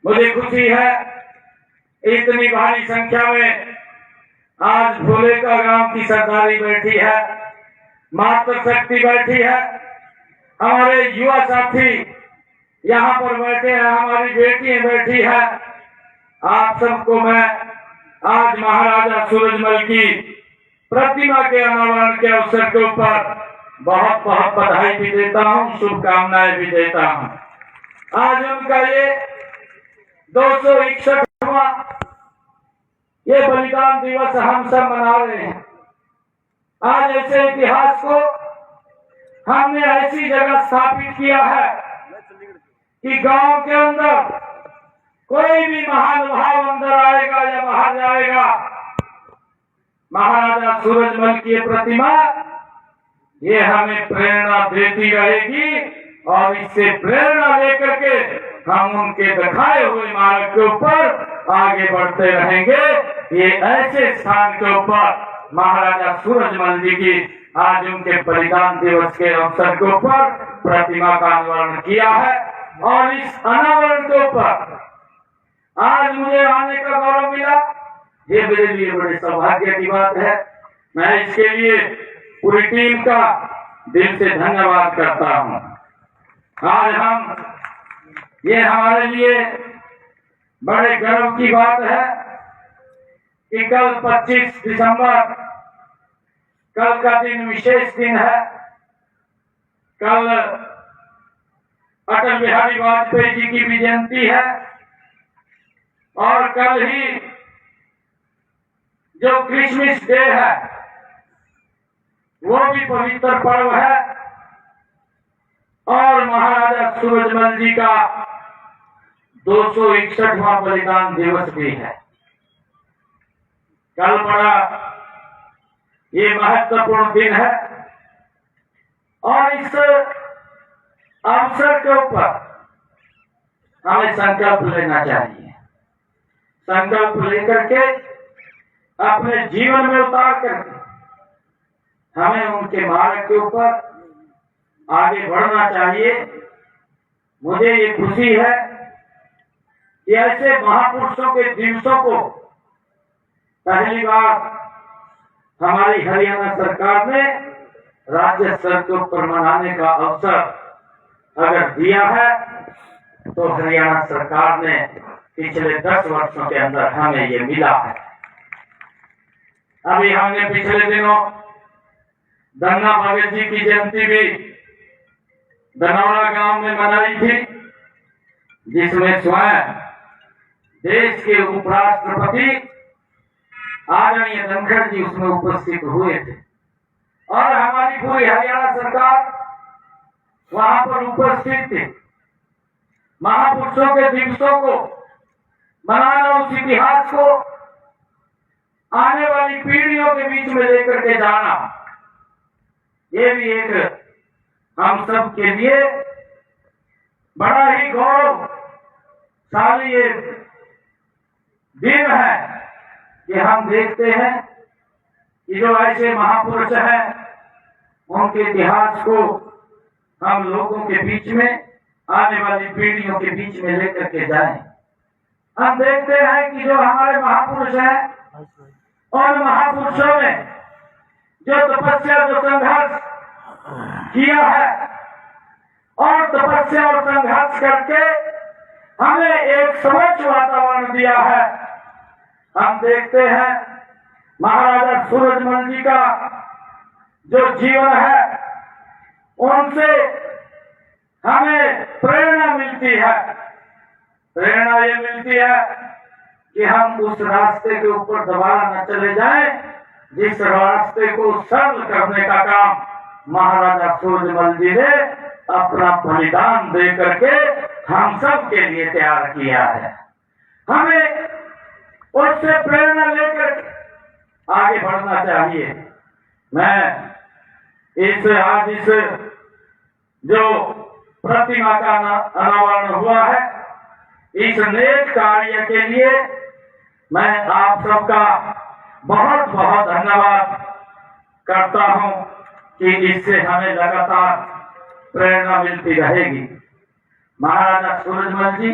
मुझे खुशी है इतनी भारी संख्या में आज भोलेका गांव की सरदारी बैठी है, मातृशक्ति बैठी है, हमारे युवा साथी यहाँ पर बैठे हैं, हमारी बेटियां बैठी है। आप सबको मैं आज महाराजा सूरजमल की प्रतिमा के अनावरण के अवसर के ऊपर बहुत बहुत बधाई भी देता हूँ, शुभकामनाएं भी देता हूँ। आज उनका ये 261वां ये बलिदान दिवस हम सब मना रहे हैं। आज ऐसे इतिहास को हमने ऐसी जगह स्थापित किया है कि गांव के अंदर कोई भी महानुभाव अंदर आएगा या बाहर जाएगा, महाराजा सूरजमल की प्रतिमा ये हमें प्रेरणा देती रहेगी और इससे प्रेरणा लेकर के हम उनके दिखाए हुए मार्ग के ऊपर आगे बढ़ते रहेंगे। ये ऐसे स्थान के ऊपर महाराजा सूरजमल जी की आज उनके बलिदान दिवस के अवसर के ऊपर प्रतिमा का अनावरण किया है और इस अनावरण के ऊपर आज मुझे आने का गौरव मिला। ये मेरे लिए बड़े सौभाग्य की बात है। मैं इसके लिए पूरी टीम का दिल से धन्यवाद करता हूँ। आज ये हमारे लिए बड़े गर्व की बात है कि कल 25 दिसंबर कल का दिन विशेष दिन है। कल अटल बिहारी वाजपेयी जी की भी जयंती है और कल ही जो क्रिसमस डे है वो भी पवित्र पर्व है और महाराजा सूरजमल जी का 261वां बलिदान दिवस भी है। कल बड़ा ये महत्वपूर्ण दिन है और इस अवसर के ऊपर हमें संकल्प लेना चाहिए। संकल्प लेकर के अपने जीवन में उतार करके हमें उनके मार्ग के ऊपर आगे बढ़ना चाहिए। मुझे ये खुशी है कि ऐसे महापुरुषों के दिवसों को पहली बार हमारी हरियाणा सरकार ने राज्य स्तर के ऊपर मनाने का अवसर अगर दिया है तो हरियाणा सरकार ने पिछले 10 वर्षों के अंदर हमें ये मिला है। अभी हमने पिछले दिनों दन्ना भगत जी की जयंती भी धनौरा गांव में मनाई थी, जिसमें स्वयं देश के उपराष्ट्रपति आदरणीय धनखड़ जी उसमें उपस्थित हुए थे और हमारी पूरी हरियाणा सरकार वहां पर उपस्थित थी। महापुरुषों के दिवसों को मनाना, उस इतिहास को आने वाली पीढ़ियों के बीच में लेकर के जाना, ये भी एक हम सब के लिए बड़ा ही गौरवशाली ये दिन है कि हम देखते हैं कि जो ऐसे महापुरुष हैं उनके इतिहास को हम लोगों के बीच में, आने वाली पीढ़ियों के बीच में लेकर के जाएं। हम देखते हैं कि जो हमारे महापुरुष हैं और महापुरुषों ने जो तपस्या, जो संघर्ष किया है और तपस्या और संघर्ष करके हमें एक स्वच्छ वातावरण दिया है। हम देखते हैं महाराजा सूरजमल जी का जो जीवन है उनसे हमें प्रेरणा मिलती है। प्रेरणा ये मिलती है कि हम उस रास्ते के ऊपर दोबारा न चले जाएं जिस रास्ते को सरल करने का काम महाराजा सूरजमल जी ने अपना बलिदान दे करके हम सब के लिए तैयार किया है। हमें उससे प्रेरणा लेकर आगे बढ़ना चाहिए। मैं आज इस जो प्रतिमा का अनावरण हुआ है, इस नेक कार्य के लिए मैं आप सबका बहुत बहुत धन्यवाद करता हूं कि इससे हमें लगातार प्रेरणा मिलती रहेगी। महाराजा सूरजमल जी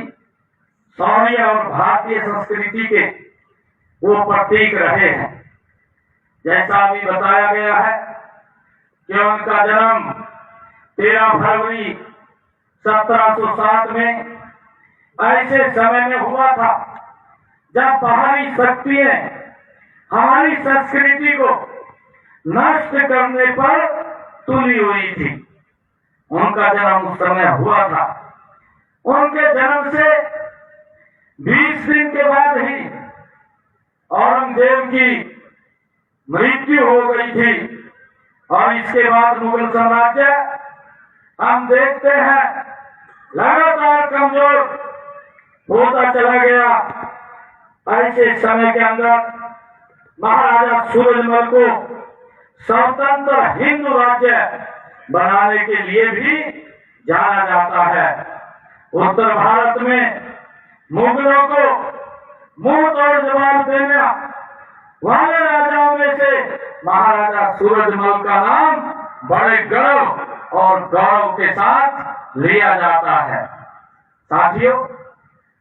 शौर्य और भारतीय संस्कृति के वो प्रतीक रहे हैं। जैसा अभी बताया गया है कि उनका जन्म 13 फरवरी 1707 में ऐसे समय में हुआ था जब बाहरी शक्तियां हमारी संस्कृति को नष्ट करने पर तुली हुई थी। उनका जन्म उस समय हुआ था। उनके जन्म से 20 दिन के बाद ही औरंगजेब की मृत्यु हो गई थी और इसके बाद मुगल साम्राज्य हम देखते हैं लगातार कमजोर होता चला गया। ऐसे समय के अंदर महाराजा सूरजमल को स्वतंत्र हिंदू राज्य बनाने के लिए भी जाना जाता है। उत्तर भारत में मुगलों को मुंह तोड़ जवाब देने वाले राजाओं में से महाराजा सूरजमल का नाम बड़े गर्व और गौरव के साथ लिया जाता है। साथियों,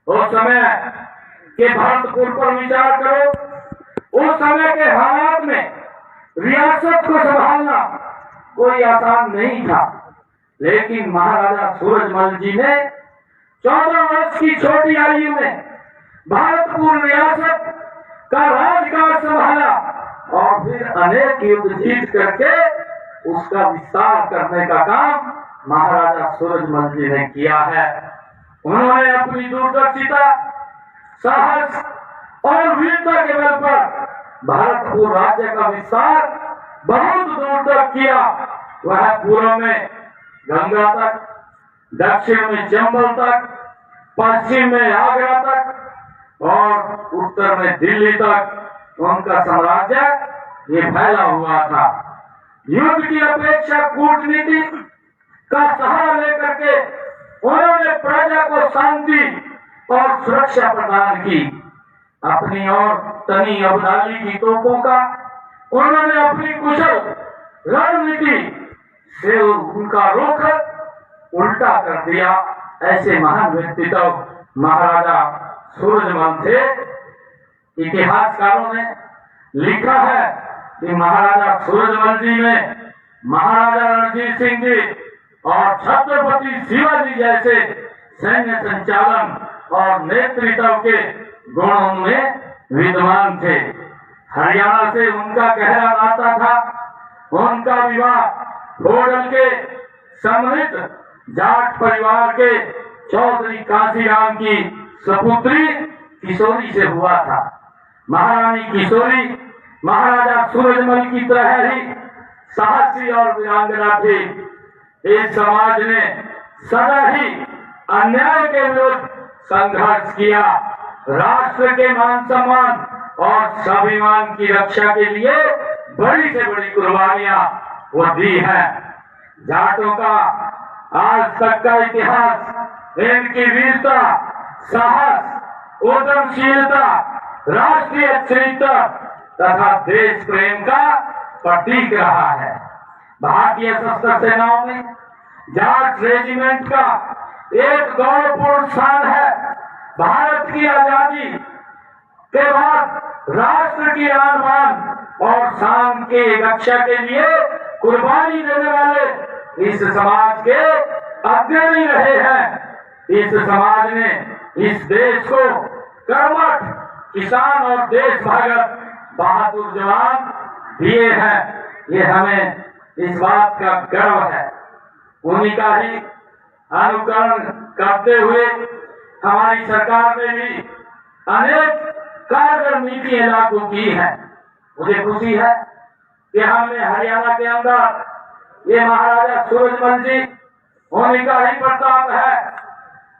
उस समय के भरतपुर पर विचार करो। उस समय के हालात में रियासत को संभालना कोई आसान नहीं था, लेकिन महाराजा सूरजमल जी ने 14 वर्ष की छोटी आयु में भरतपुर रियासत का राजकाज संभाला और फिर अनेक युद्ध जीत करके उसका विस्तार करने का काम महाराजा सूरजमल जी ने किया है। उन्होंने अपनी दूरदर्शिता, साहस और वीरता के बल पर भरतपुर राज्य का विस्तार बहुत दूर तक किया। वह पूर्व में गंगा तक, दक्षिण में चंबल तक, पश्चिम में आगरा तक और उत्तर में दिल्ली तक उनका साम्राज्य ये फैला हुआ था। युद्ध की अपेक्षा कूटनीति का सहारा लेकर के उन्होंने प्रजा को शांति और सुरक्षा प्रदान की। अपनी और तनी अब्दाली की तोपों का उन्होंने अपनी कुशल रणनीति से उनका रुख उल्टा कर दिया। ऐसे महान व्यक्तित्व महाराजा सूरजमल थे। इतिहासकारों ने लिखा है कि महाराजा सूरजमल जी ने महाराजा रणजीत सिंह जी और छत्रपति शिवाजी जैसे सैन्य संचालन और नेतृत्व के गुणों में विद्वान थे। हरियाणा से उनका गहरा नाता था। उनका विवाह होडल के समृद्ध जाट परिवार के चौधरी कांशीराम की सपुत्री किशोरी से हुआ था। महारानी किशोरी महाराजा सूरजमल की तरह ही साहसी और वीरांगना थी। इस समाज ने सदा ही अन्याय के विरुद्ध संघर्ष किया। राष्ट्र के मान सम्मान और स्वाभिमान की रक्षा के लिए बड़ी से बड़ी कुर्बानियां वो दी हैं। जाटों का आज तक का इतिहास इनकी वीरता, साहस, उद्यमशीलता, राष्ट्रीय चरित्र तथा देश प्रेम का प्रतीक रहा है। भारतीय सशस्त्र सेनाओं में जाट रेजिमेंट का एक गौरवपूर्ण स्थान है। भारत की आजादी के बाद राष्ट्र की आन बान और शान की रक्षा के लिए कुर्बानी देने वाले इस समाज के अग्रणी रहे हैं। इस समाज ने इस देश को कर्मठ किसान और देशभक्त बहादुर जवान दिए हैं। ये हमें इस बात का गर्व है। उन्हीं का ही अनुकरण करते हुए हमारी सरकार ने भी अनेक कारगर नीतियां लागू की हैं। मुझे खुशी है कि हमने हरियाणा के अंदर ये महाराजा सूरजमल जी उन्हीं का ही प्रताप है।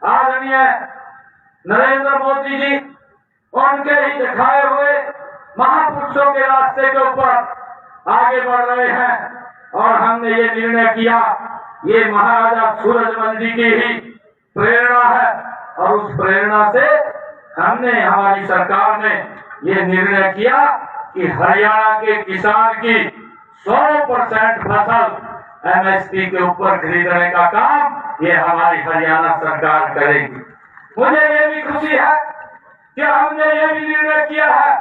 आदरणीय नरेंद्र मोदी जी उनके ही दिखाए हुए महापुरुषों के रास्ते के ऊपर आगे बढ़ रहे हैं और हमने ये निर्णय किया, ये महाराजा सूरजमल जी की ही प्रेरणा है और उस प्रेरणा से हमने, हमारी सरकार ने ये निर्णय किया कि हरियाणा के किसान की 100% फसल MSP के ऊपर खरीदने का काम ये हमारी हरियाणा सरकार करेगी। मुझे ये भी खुशी खुशी है कि हमने ये भी निर्णय किया है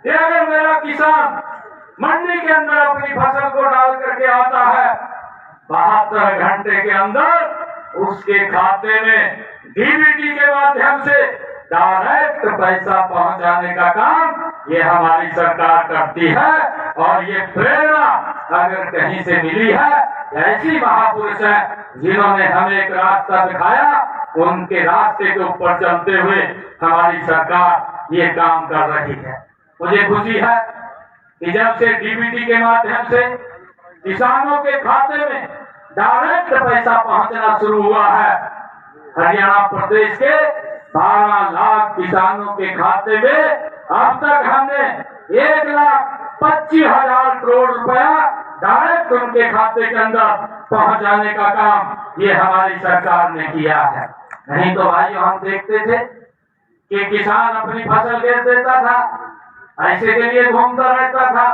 कि अगर मेरा किसान मंडी के अंदर अपनी फसल को डाल करके आता है, 72 घंटे के अंदर उसके खाते में डीबीटी के माध्यम से डायरेक्ट पैसा पहुंचाने का काम ये हमारी सरकार करती है। और ये प्रेरणा अगर कहीं से मिली है, ऐसी महापुरुष हैं जिन्होंने हमें एक रास्ता दिखाया, उनके रास्ते के ऊपर चलते हुए हमारी सरकार ये काम कर रही है। मुझे खुशी है कि जब से डीबीटी के माध्यम से किसानों के खाते में डायरेक्ट पैसा पहुंचना शुरू हुआ है, हरियाणा प्रदेश के 12 लाख किसानों के खाते में अब तक हमने 1,25,000 करोड़ रुपया डायरेक्ट उनके खाते के अंदर पहुंचाने का काम ये हमारी सरकार ने किया है। नहीं तो भाइयों, हम देखते थे कि किसान अपनी फसल बेच देता था, ऐसे के लिए घूमता रहता था,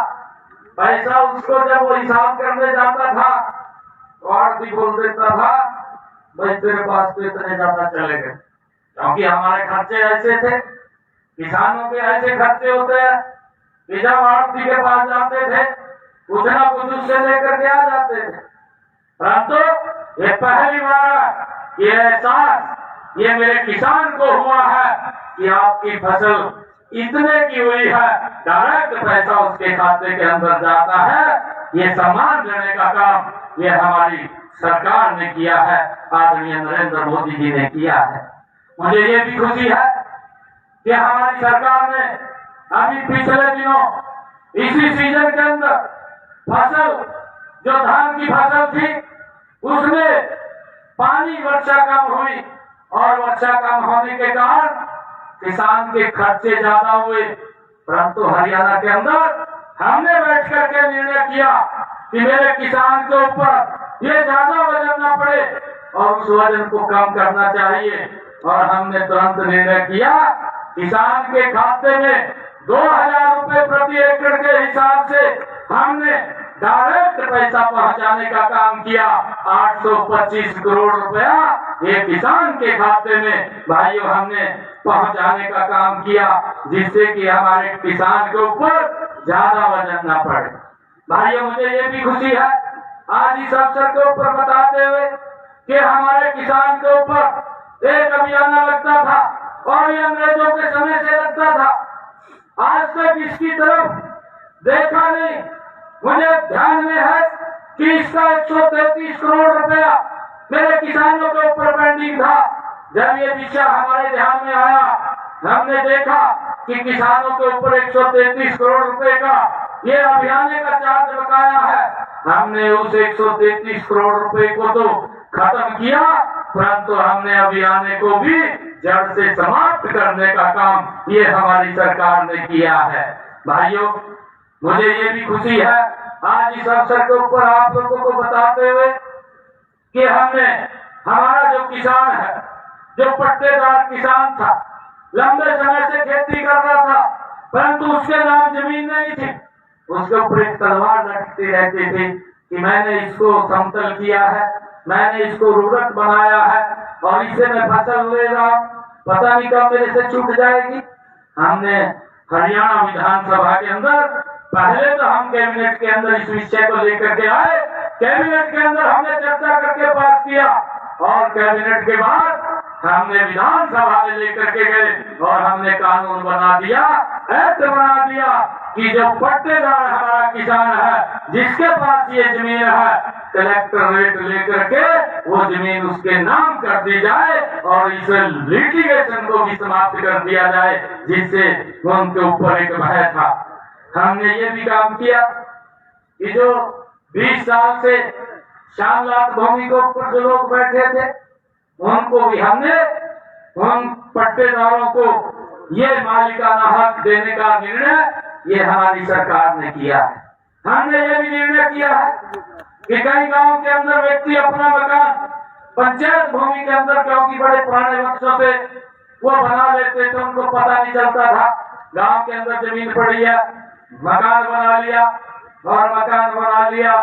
पैसा उसको जब वो हिसाब करने जाता था तो आरती बोल देता था, भाई तेरे पास तो इतने ज्यादा चले गए। क्योंकि हमारे खर्चे ऐसे थे, किसानों के ऐसे खर्चे होते हैं कि जब आरती के पास जाते थे कुछ ना कुछ उससे लेकर के आ जाते थे। परंतु ये पहली बार ये एहसास ये मेरे किसान को हुआ है कि आपकी फसल इतने की हुई है, डायरेक्ट पैसा उसके खाते के अंदर जाता है। ये सम्मान देने का काम ये हमारी सरकार ने किया है, आदरणीय नरेंद्र मोदी जी ने किया है। मुझे ये भी खुशी है कि हमारी सरकार ने अभी पिछले दिनों इसी सीजन के अंदर फसल जो धान की फसल थी उसमें पानी वर्षा कम हुई और वर्षा कम होने के कारण किसान के खर्चे ज्यादा हुए। परंतु हरियाणा के अंदर हमने बैठ करके निर्णय किया कि मेरे किसान के ऊपर ये ज्यादा वजन न पड़े और उस वजन को कम करना चाहिए। और हमने तुरंत निर्णय किया, किसान के खाते में 2,000 रुपए प्रति एकड़ के हिसाब से हमने डायरेक्ट पैसा पहुंचाने का काम किया। 825 करोड़ रुपया ये किसान के खाते में भाइयों हमने पहुंचाने का काम किया, जिससे कि हमारे किसान के ऊपर ज्यादा वजन न पड़े। भाइयों, मुझे ये भी खुशी है आज इस अवसर के ऊपर बताते हुए कि हमारे किसान के ऊपर एक अभियान लगता था और ये अंग्रेजों के समय से लगता था। आज तक इसकी तरफ देखा नहीं। मुझे ध्यान में है कि इसका 133 करोड़ रुपया मेरे किसानों के ऊपर पेंडिंग था। जब ये विषय हमारे ध्यान में आया, हमने देखा कि किसानों के ऊपर 133 करोड़ रुपए का ये अभियान का चार्ज बकाया है। हमने उस 133 करोड़ रुपए को तो खत्म किया, परंतु हमने अभियान को भी जड़ से समाप्त करने का काम ये हमारी सरकार ने किया है। भाइयों, मुझे ये भी खुशी है आज इस अवसर के ऊपर आप लोगों को बताते हुए कि हमने हमारा जो किसान है, जो पट्टेदार किसान था, लंबे समय से खेती कर रहा था, परंतु उसके नाम जमीन नहीं थी, उसके ऊपर एक तलवार लटकती रहती थी कि मैंने इसको समतल किया है, मैंने इसको उर्वरक बनाया है और इससे मैं फसल ले रहा हूं, पता नहीं कब मेरे से छूट जाएगी। हमने हरियाणा विधानसभा के अंदर पहले तो हम कैबिनेट के अंदर इस विषय को लेकर के आए, कैबिनेट के अंदर हमने चर्चा करके पास किया और कैबिनेट के बाद हमने विधानसभा में लेकर के गए और हमने कानून बना दिया, एक्ट बना दिया कि जो पट्टेदार हमारा किसान है, जिसके पास ये जमीन है, कलेक्टर रेट लेकर के वो जमीन उसके नाम कर दी जाए और इस लिटिगेशन को भी समाप्त कर दिया जाए, जिससे उनके ऊपर एक भय था। हमने ये भी काम किया कि जो 20 साल से श्यामलाल भूमि के ऊपर जो लोग बैठे थे, उनको भी हमने उन पट्टेदारों को ये मालिकाना हक देने का निर्णय ये हमारी सरकार ने किया है। हमने ये भी निर्णय किया है कि कई गांव के अंदर व्यक्ति अपना मकान पंचायत भूमि के अंदर, क्योंकि बड़े पुराने वर्षों से वो बना लेते थे, उनको पता नहीं चलता था, गांव के अंदर जमीन पड़ी है, मकान बना लिया और मकान बना लिया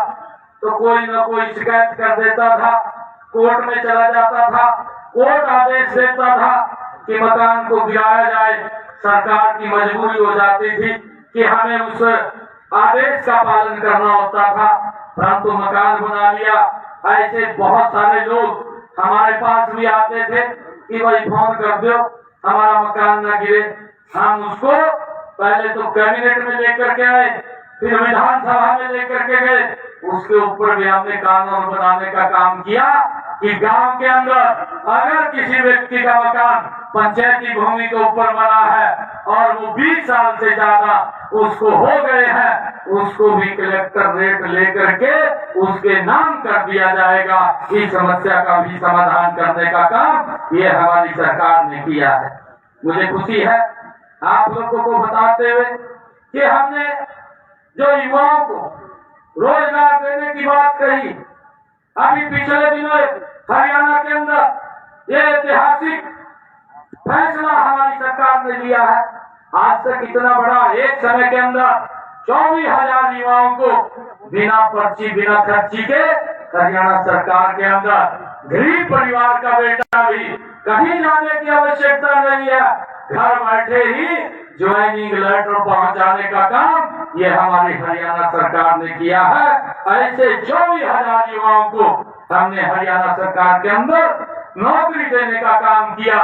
तो कोई न कोई शिकायत कर देता था, कोर्ट में चला जाता था, कोर्ट आदेश देता था कि मकान को गिराया जाए, सरकार की मजबूरी हो जाती थी कि हमें उस आदेश का पालन करना होता था, परंतु मकान बना लिया। ऐसे बहुत सारे लोग हमारे पास भी आते थे कि भाई फोन कर दो हमारा मकान न गिरे। हम उसको पहले तो कैबिनेट में लेकर के आए, फिर विधानसभा में लेकर के गए, उसके ऊपर भी हमने कानून बनाने का काम किया कि गांव के अंदर अगर किसी व्यक्ति का मकान पंचायती भूमि के ऊपर बना है और वो 20 साल से ज्यादा उसको हो गए हैं, उसको भी कलेक्टर रेट लेकर के उसके नाम कर दिया जाएगा। इस समस्या का भी समाधान करने का काम ये हमारी सरकार ने किया है। मुझे खुशी है आप लोगों को बताते हुए कि हमने जो युवाओं को रोजगार देने की बात कही, अभी पिछले दिनों हरियाणा के अंदर ये ऐतिहासिक फैसला हमारी सरकार ने लिया है। आज तक इतना बड़ा एक समय के अंदर 24,000 युवाओं को बिना पर्ची बिना खर्ची के हरियाणा सरकार के अंदर गरीब परिवार का बेटा भी कहीं जाने की आवश्यकता नहीं है, घर बैठे ही ज्वाइनिंग लेटर पहुंचाने का काम ये हमारी हरियाणा सरकार ने किया है। ऐसे 24,000 युवाओं को हमने हरियाणा सरकार के अंदर नौकरी देने का काम किया।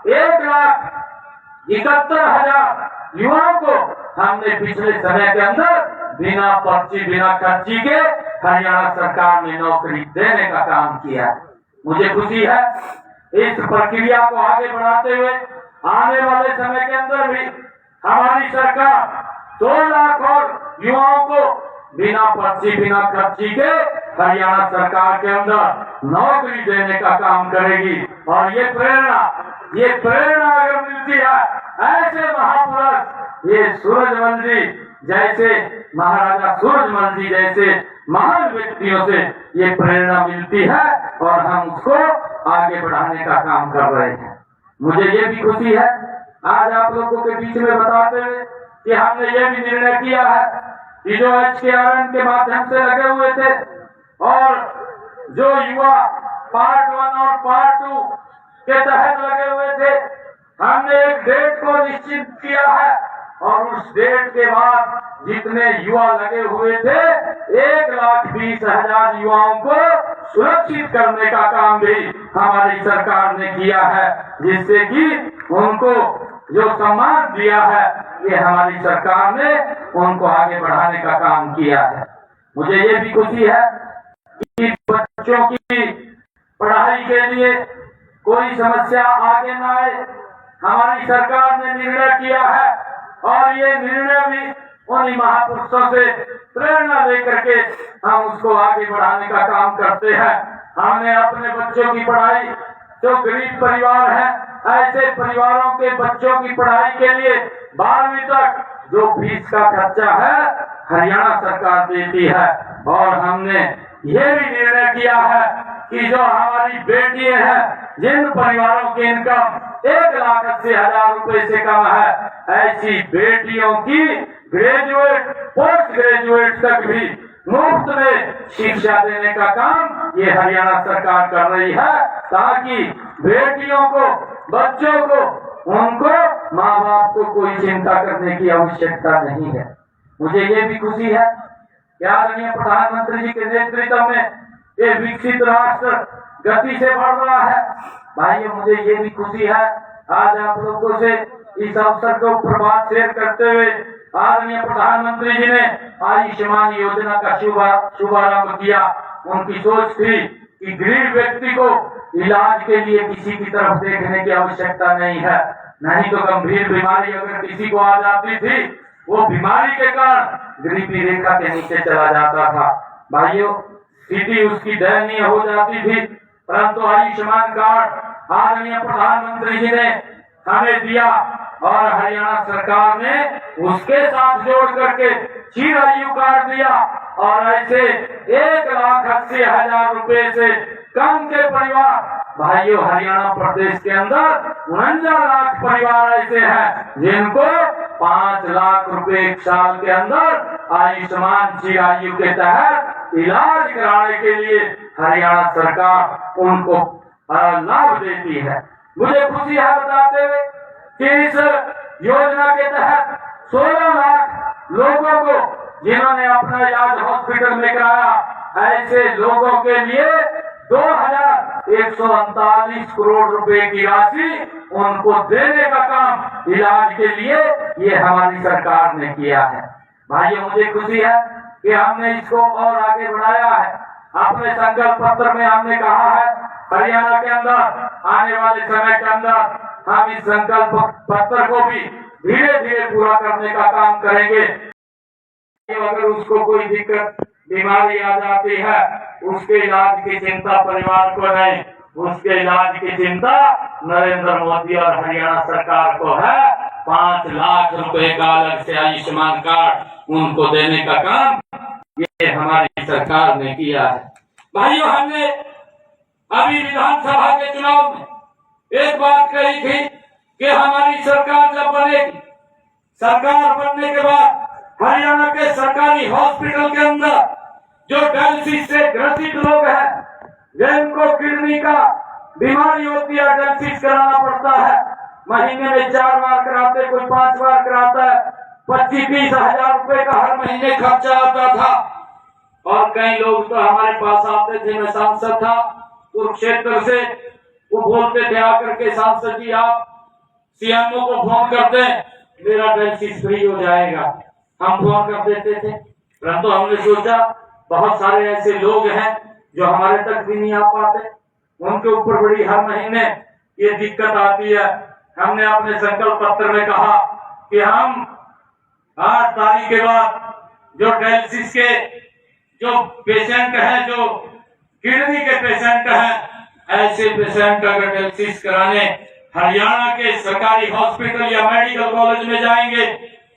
1,71,000 युवाओं को हमने पिछले समय के अंदर बिना पर्ची बिना खर्ची के हरियाणा सरकार ने नौकरी देने का काम किया। मुझे खुशी है इस प्रक्रिया को आगे बढ़ाते हुए आने वाले समय के अंदर भी हमारी सरकार 2 लाख और युवाओं को बिना पर्ची बिना खर्ची के हरियाणा सरकार के अंदर नौकरी देने का काम करेगी। और ये प्रेरणा अगर मिलती है ऐसे महापुरुष ये सूरजमल जी जैसे महाराजा सूरजमल जी जैसे महान व्यक्तियों से ये प्रेरणा मिलती है और हम उसको आगे बढ़ाने का काम कर रहे हैं। मुझे ये भी खुशी है आज आप लोगों के बीच में बताते हुए कि हमने ये भी निर्णय किया है कि जो HKRN के माध्यम से लगे हुए थे और जो युवा पार्ट 1 और पार्ट 2 के तहत लगे हुए थे, हमने एक डेट को निश्चित किया है और उस डेट के बाद जितने युवा लगे हुए थे 1,20,000 युवाओं को सुरक्षित करने का काम भी हमारी सरकार ने किया है, जिससे कि उनको जो सम्मान दिया है ये हमारी सरकार ने उनको आगे बढ़ाने का काम किया है। मुझे ये भी खुशी है कि बच्चों की पढ़ाई के लिए कोई समस्या आगे न आए, हमारी सरकार ने निर्णय किया है और ये निर्णय भी उन्हीं महापुरुषों से प्रेरणा लेकर के हम उसको आगे बढ़ाने का काम करते हैं। हमने अपने बच्चों की पढ़ाई, जो गरीब परिवार हैं, ऐसे परिवारों के बच्चों की पढ़ाई के लिए 12वीं तक जो फीस का खर्चा है हरियाणा सरकार देती है। और हमने ये भी निर्णय किया है कि जो हमारी बेटियां हैं जिन परिवारों की इनकम 1,80,000 रुपए से कम है, ऐसी बेटियों की ग्रेजुएट पोस्ट ग्रेजुएट तक भी मुफ्त में शिक्षा देने का काम ये हरियाणा सरकार कर रही है, ताकि बेटियों को बच्चों को उनको माँ बाप को कोई चिंता करने की आवश्यकता नहीं है। मुझे ये भी खुशी है कि आदरणीय प्रधानमंत्री जी के नेतृत्व में ये विकसित राष्ट्र गति से बढ़ रहा है। भाइयों मुझे ये भी खुशी है आज आप लोगों से इस अवसर को प्रभात शेयर करते हुए आदरणीय प्रधानमंत्री जी ने आयुष्मान योजना का शुभारंभ किया। उनकी सोच थी कि गरीब व्यक्ति को इलाज के लिए किसी की तरफ देखने की आवश्यकता नहीं है, नहीं तो गंभीर बीमारी अगर किसी को आ जाती थी वो बीमारी के कारण गरीबी रेखा के नीचे चला जाता था। भाइयों स्थिति उसकी दयनीय हो जाती थी, परंतु आयुष्मान कार्ड आदरणीय प्रधानमंत्री जी ने हमें दिया और हरियाणा सरकार ने उसके साथ जोड़ करके चिरायु कार्ड दिया और ऐसे 1,80,000 रुपए से कम के परिवार, भाइयों हरियाणा प्रदेश के अंदर 49 लाख परिवार ऐसे हैं जिनको 5 लाख रुपए 1 साल के अंदर आयुष्मान चिरायु के तहत इलाज कराने के लिए हरियाणा सरकार उनको लाभ देती है। मुझे खुशी है बताते हुए कि इस योजना के तहत 16 लाख लोगों को जिन्होंने अपना इलाज हॉस्पिटल में कराया, ऐसे लोगों के लिए 2139 करोड़ रुपए की राशि उनको देने का काम इलाज के लिए ये हमारी सरकार ने किया है। भाइयों, मुझे खुशी है कि हमने इसको और आगे बढ़ाया है। अपने संकल्प पत्र में हमने कहा है हरियाणा के अंदर आने वाले समय के अंदर हम इस संकल्प पत्र को भी धीरे धीरे पूरा करने का काम करेंगे। अगर उसको कोई दिक्कत बीमारी आ जाती है, उसके इलाज की चिंता परिवार को नहीं, उसके इलाज की चिंता नरेंद्र मोदी और हरियाणा सरकार को है। 5 लाख रुपए का अलग से आयुष्मान कार्ड उनको देने का काम ये हमारी सरकार ने किया है। भाइयों, हमने अभी विधानसभा के चुनाव में एक बात कही थी कि हमारी सरकार जब बनेगी, सरकार बनने के बाद हरियाणा के सरकारी हॉस्पिटल के अंदर जो डायलिसिस से ग्रसित लोग हैं, जिनको किडनी का बीमारी होती है, डायलिसिस कराना पड़ता है, महीने में 4 बार कराते, कोई 5 बार कराता है, 25-30 हजार रुपए का हर महीने खर्चा आता था। और कई लोग तो हमारे पास आते थे, मैं सांसद था कुरुक्षेत्र से, वो बोलते थे आकर के, सांसद जी आप सीएमओ को फोन कर दें, मेरा डायलिसिस फ्री हो जाएगा। हम फोन कर देते थे, परंतु हमने सोचा बहुत सारे ऐसे लोग हैं जो हमारे तक भी नहीं आ पाते, उनके ऊपर बड़ी हर महीने ये दिक्कत आती है। हमने अपने संकल्प पत्र में कहा कि हम 8 तारीख के बाद जो डायलिसिस के जो पेशेंट हैं, जो किडनी के पेशेंट हैं, ऐसे पेशेंट अगर डायलिसिस कराने हरियाणा के सरकारी हॉस्पिटल या मेडिकल कॉलेज में जाएंगे,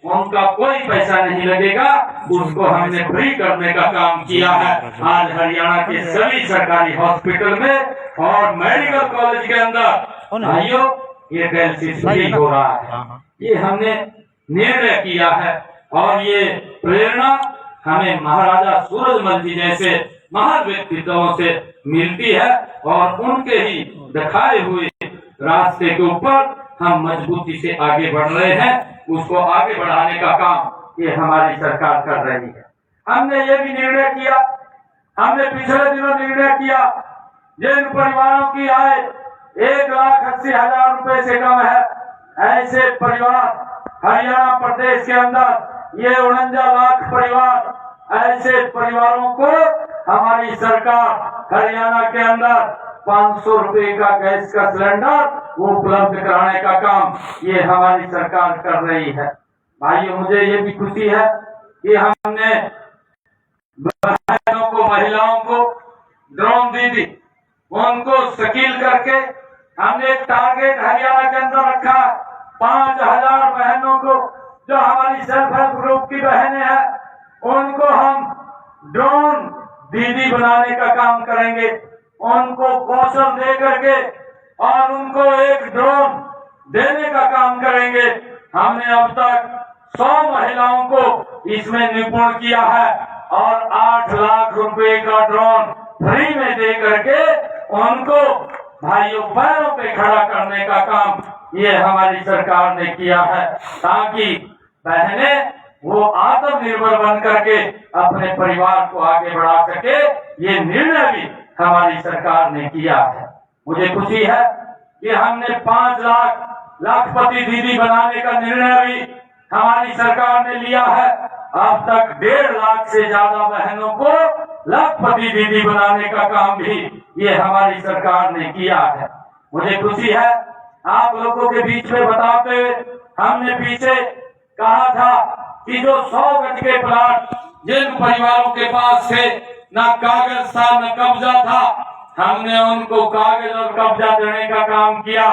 उनका कोई पैसा नहीं लगेगा, उसको हमने फ्री करने का काम किया है। आज हरियाणा के सभी सरकारी हॉस्पिटल में और मेडिकल कॉलेज के अंदर भाइयों ये डायलिसिस फ्री हो रहा है। ये हमने निर्णय किया है और ये प्रेरणा हमें महाराजा सूरजमल जी जैसे महान व्यक्तित्वों से मिलती है और उनके ही दिखाए हुए रास्ते के ऊपर हम मजबूती से आगे बढ़ रहे हैं। उसको आगे बढ़ाने का काम ये हमारी सरकार कर रही है। हमने ये भी निर्णय किया, हमने पिछले दिनों निर्णय किया, जिन परिवारों की आय 1,80,000 रुपए से कम है, ऐसे परिवार हरियाणा प्रदेश के अंदर ये 49 लाख परिवार, ऐसे परिवारों को हमारी सरकार हरियाणा के अंदर 500 रुपए का गैस का सिलेंडर उपलब्ध कराने का काम ये हमारी सरकार कर रही है। भाइयों, मुझे ये भी खुशी है कि हमने बहनों को, महिलाओं को ड्रोन दीदी, उनको स्किल करके हमने एक टारगेट हरियाणा के अंदर रखा। 5000 बहनों को, जो हमारी सेल्फ हेल्प ग्रुप की बहनें हैं, उनको हम ड्रोन दीदी बनाने का काम करेंगे। उनको कौशल दे करके और उनको एक ड्रोन देने का काम करेंगे। हमने अब तक 100 महिलाओं को इसमें निपुण किया है और 8 लाख रुपए का ड्रोन फ्री में दे करके उनको भाइयों पैरों पे खड़ा करने का काम ये हमारी सरकार ने किया है, ताकि बहनें वो आत्मनिर्भर बन करके अपने परिवार को आगे बढ़ा सके। ये निर्णय भी हमारी सरकार ने किया है। मुझे खुशी है कि हमने 5 लाख लाखपति दीदी बनाने का निर्णय भी हमारी सरकार ने लिया है। अब तक 1.5 लाख से ज्यादा बहनों को लाखपति दीदी बनाने का काम भी ये हमारी सरकार ने किया है। मुझे खुशी है आप लोगों के बीच में बताते हुए, हमने पीछे कहा था कि जो 100 गज के प्लाट जिन परिवारों के पास थे, न कागज था न कब्जा था, हमने उनको कागज और कब्जा देने का काम किया।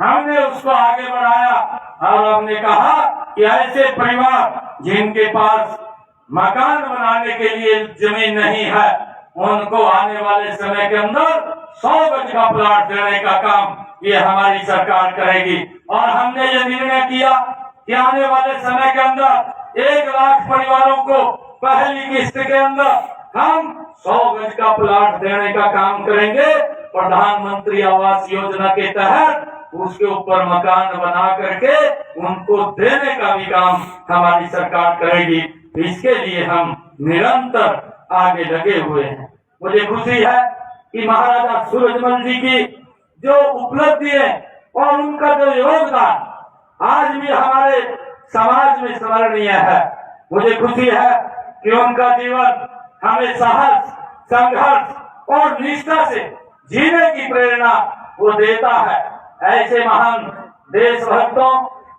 हमने उसको आगे बढ़ाया और हमने कहा कि ऐसे परिवार जिनके पास मकान बनाने के लिए जमीन नहीं है, उनको आने वाले समय के अंदर 100 गज का प्लाट देने का काम ये हमारी सरकार करेगी। और हमने ये निर्णय किया कि आने वाले समय के अंदर 1 लाख परिवारों को पहली किस्त के अंदर हम 100 गज का प्लाट देने का काम करेंगे। प्रधानमंत्री आवास योजना के तहत उसके ऊपर मकान बना करके उनको देने का भी काम हमारी सरकार करेगी। इसके लिए हम निरंतर आगे लगे हुए हैं। मुझे खुशी है कि महाराजा सूरजमल जी की जो उपलब्धि है और उनका जो योगदान आज भी हमारे समाज में स्मरणीय है। मुझे खुशी है कि उनका जीवन हमें साहस, संघर्ष और निष्ठा से जीने की प्रेरणा वो देता है। ऐसे महान देशभक्तों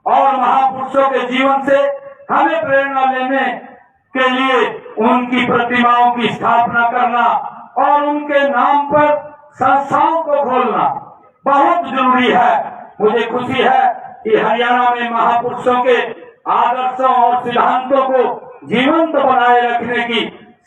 और महापुरुषों के जीवन से हमें प्रेरणा लेने के लिए उनकी प्रतिमाओं की स्थापना करना और उनके नाम पर संस्थाओं को खोलना बहुत जरूरी है। मुझे खुशी है कि हरियाणा में महापुरुषों के आदर्शों और सिद्धांतों को जीवंत बनाए रखने की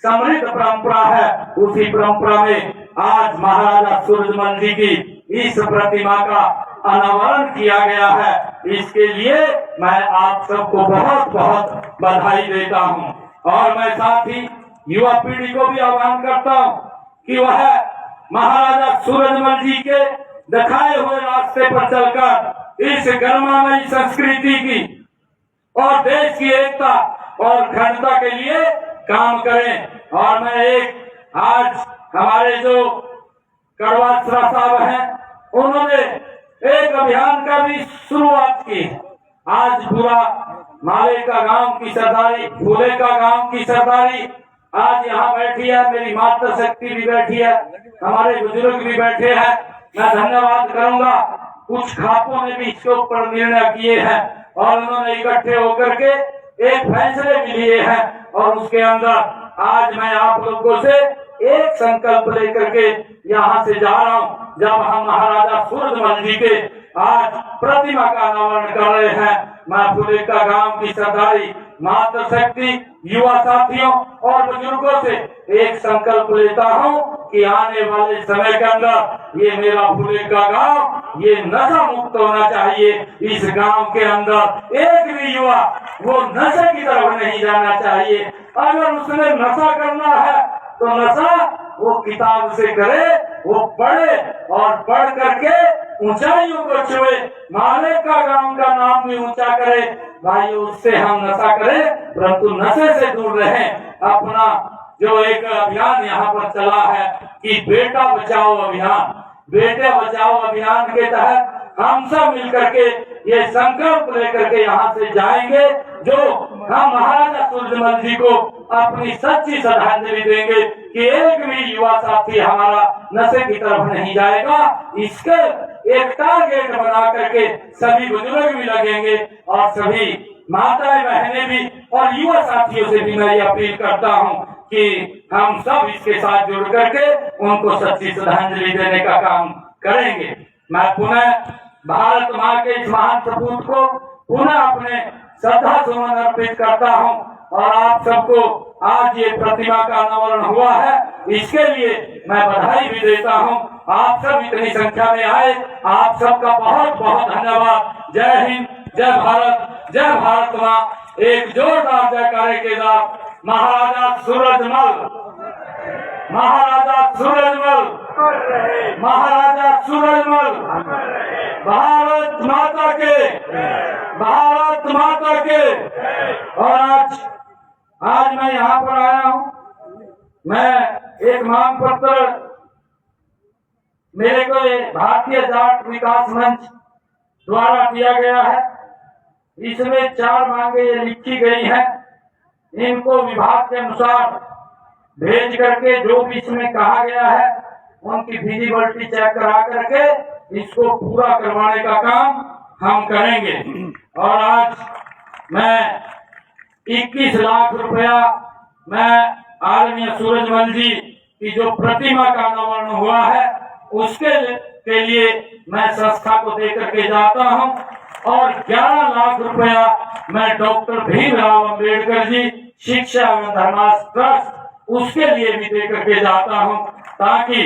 समृद्ध परंपरा है। उसी परंपरा में आज महाराजा सूरजमल जी की इस प्रतिमा का अनावरण किया गया है। इसके लिए मैं आप सबको बहुत बहुत बधाई देता हूं और मैं साथ ही युवा पीढ़ी को भी आह्वान करता हूं कि वह महाराजा सूरजमल जी के दिखाए हुए रास्ते पर चलकर इस गर्मामयी संस्कृति की और देश की एकता और अखंडता के लिए काम करें। और मैं एक आज हमारे जो कड़वासरा साहब हैं उन्होंने एक अभियान का भी शुरुआत की है। आज पूरा माले का गांव की सरदारी, फूले का गांव की सरदारी आज यहाँ बैठी है। मेरी मातृ शक्ति भी बैठी है, हमारे बुजुर्ग भी बैठे हैं। मैं धन्यवाद करूंगा। कुछ खापों ने भी इसके ऊपर निर्णय किए हैं और उन्होंने इकट्ठे होकर के एक फैसले भी लिए हैं और उसके अंदर आज मैं आप लोगों से एक संकल्प लेकर के यहाँ से जा रहा हूँ। जब हम महाराजा सूरजमल जी के आज प्रतिमा का अनावरण कर रहे हैं, मैं फूले का गांव की सरदारी, मातृ शक्ति, युवा साथियों और बुजुर्गों से एक संकल्प लेता हूँ कि आने वाले समय के अंदर ये मेरा फूले का गांव ये नशा मुक्त होना चाहिए। इस गांव के अंदर एक भी युवा वो नशे की तरफ नहीं जाना चाहिए। अगर उसने नशा करना है तो नशा वो किताब से करे, वो पढ़े और पढ़ करके ऊंचाइयों को छुए, माले का गांव का नाम भी ऊंचा करे। भाई उससे हम नशा करें परंतु नशे से दूर रहें। अपना जो एक अभियान यहाँ पर चला है कि बेटा बचाओ अभियान, बेटे बचाओ अभियान के तहत हम सब मिलकर के ये संकल्प लेकर के यहाँ से जाएंगे जो हम महाराजा सूरजमल जी को अपनी सच्ची श्रद्धांजलि देंगे कि एक भी युवा साथी हमारा नशे की तरफ नहीं जाएगा। इसके एक टारगेट बना करके सभी बुजुर्ग भी लगेंगे और सभी माताएं बहनें भी और युवा साथियों से भी मैं ये अपील करता हूँ कि हम सब इसके साथ जुड़ करके उनको सच्ची श्रद्धांजलि देने का काम करेंगे। मैं पुनः भारत माँ के इस महान सपूत को पुनः अपने श्रद्धा सुमन अर्पित करता हूँ और आप सबको आज ये प्रतिमा का अनावरण हुआ है इसके लिए मैं बधाई भी देता हूँ। आप सब इतनी संख्या में आए, आप सबका बहुत बहुत धन्यवाद। जय हिंद, जय भारत माँ। एक जोरदार जयकारे के साथ महाराजा सूरजमल, महाराजा सूरजमल, महाराजा सूरजमल, भारत माता के, भारत माता के। और आज मैं यहाँ पर आया हूँ। मैं एक मांग पत्र मेरे को भारतीय जाट विकास मंच द्वारा दिया गया है। इसमें 4 मांगे लिखी गई हैं। इनको विभाग के अनुसार भेज करके जो भी इसमें कहा गया है उनकी विजिबिलिटी चेक करा करके इसको पूरा करवाने का काम हम करेंगे। और आज मैं 21 लाख रुपया मैं आदरणीय सूरजमल जी की जो प्रतिमा का अनावरण हुआ है उसके लिए मैं संस्था को दे करके जाता हूं और 11 लाख रुपया मैं डॉक्टर भीमराव अंबेडकर जी शिक्षा एवं धर्मार्थ ट्रस्ट उसके लिए भी दे करके जाता हूं ताकि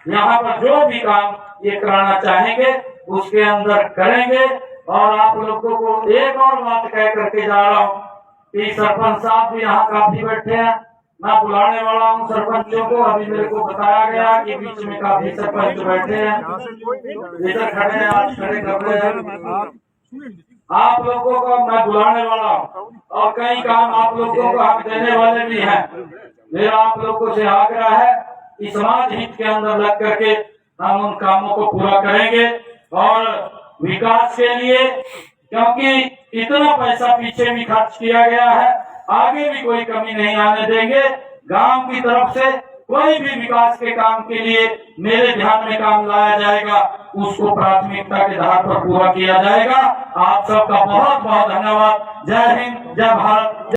यहाँ पर जो भी काम ये कराना चाहेंगे उसके अंदर करेंगे। और आप लोगों को एक और बात कह करके जा रहा हूँ कि सरपंच साहब भी यहाँ काफी बैठे हैं, मैं बुलाने वाला हूँ सरपंचों को। अभी मेरे को बताया गया कि बीच में काफी सरपंच बैठे हैं, इधर खड़े हैं, आज खड़े कर रहे हैं। आप लोगों को मैं बुलाने वाला हूँ और कई काम आप लोगों को हक देने वाले भी हैं। मेरा आप लोगों से आग्रह है कि समाज हित के अंदर लग करके हम उन कामों को पूरा करेंगे और विकास के लिए, क्योंकि इतना पैसा पीछे भी खर्च किया गया है, आगे भी कोई कमी नहीं आने देंगे। गांव की तरफ से कोई भी विकास के काम के लिए मेरे ध्यान में काम लाया जाएगा, उसको प्राथमिकता के आधार पर पूरा किया जाएगा। आप सबका बहुत बहुत धन्यवाद। जय हिंद, जय भारत।